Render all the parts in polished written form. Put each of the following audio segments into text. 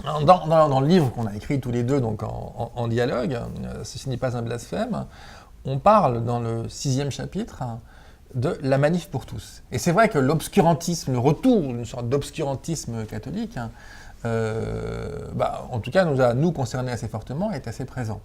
Alors, dans le livre qu'on a écrit tous les deux donc en dialogue, Ceci n'est pas un blasphème, on parle dans le 6e chapitre de la manif pour tous. Et c'est vrai que l'obscurantisme, le retour d'une sorte d'obscurantisme catholique, en tout cas nous concernés assez fortement, est assez présent.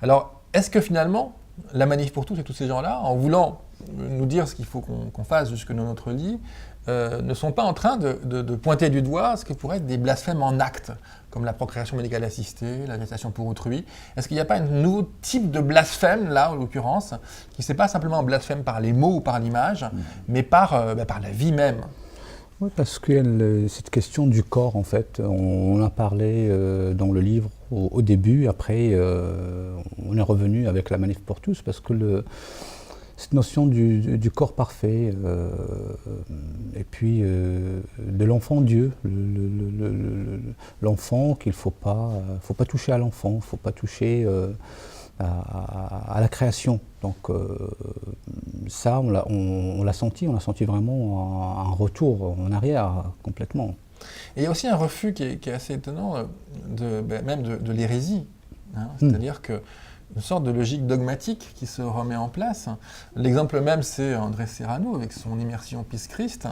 Alors, est-ce que finalement, la manif pour tous et tous ces gens-là, en voulant nous dire ce qu'il faut qu'on fasse jusque dans notre lit, ne sont pas en train de pointer du doigt ce que pourrait être des blasphèmes en actes, comme la procréation médicale assistée, la gestation pour autrui. Est-ce qu'il n'y a pas un nouveau type de blasphème, là, en l'occurrence, qui n'est pas simplement un blasphème par les mots ou par l'image, mais par la vie même? Oui, parce que cette question du corps, en fait, on a parlé dans le livre au début, après on est revenu avec la manif pour tous, parce que cette notion du corps parfait, et puis de l'enfant Dieu, l'enfant qu'il ne faut pas toucher à l'enfant, il ne faut pas toucher à la création. Donc ça, on l'a senti vraiment un retour en arrière complètement. Et il y a aussi un refus qui est assez étonnant, même de l'hérésie. C'est-à-dire que une sorte de logique dogmatique qui se remet en place. L'exemple même, c'est André Serrano avec son Immersion Pisse-Christ.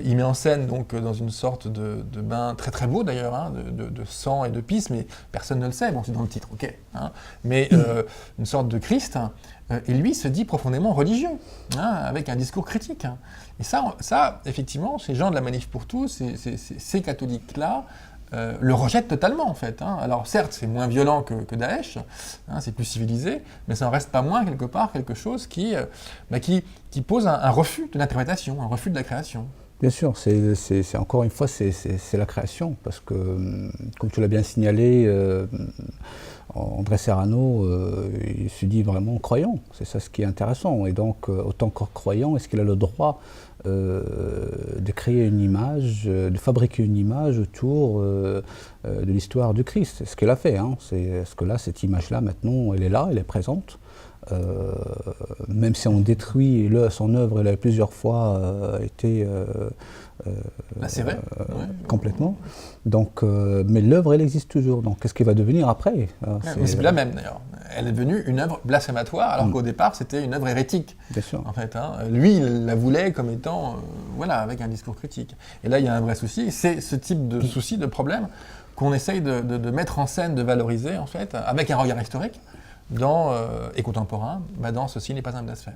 Il met en scène donc dans une sorte de bain très très beau d'ailleurs, de sang et de pisse, mais personne ne le sait, bon c'est dans le titre, ok. Mais une sorte de Christ, et lui se dit profondément religieux, avec un discours critique. Et ça, effectivement, ces gens de la Manif pour tous, ces catholiques-là, le rejettent totalement en fait. Alors certes, c'est moins violent que Daesh, c'est plus civilisé, mais ça n'en reste pas moins quelque part quelque chose qui pose un refus de l'interprétation, un refus de la création. Bien sûr, c'est encore une fois, c'est la création, parce que, comme tu l'as bien signalé, André Serrano, il se dit vraiment croyant, c'est ça ce qui est intéressant. Et donc, autant que croyant, est-ce qu'il a le droit de créer une image, de fabriquer une image autour de l'histoire du Christ? C'est ce qu'il a fait, Est-ce que là, cette image-là, maintenant, elle est là, elle est présente. Même si on détruit son œuvre, elle a plusieurs fois été lacérée, complètement. Donc, mais l'œuvre, elle existe toujours. Donc, qu'est-ce qui va devenir après? Mais c'est plus la même d'ailleurs. Elle est devenue une œuvre blasphématoire, alors qu'au départ, c'était une œuvre hérétique. Bien sûr. En fait, lui, il la voulait comme étant, avec un discours critique. Et là, il y a un vrai souci. C'est ce type de souci, de problème, qu'on essaye de mettre en scène, de valoriser, en fait, avec un regard historique, et contemporain, dans Ceci n'est pas un blasphème.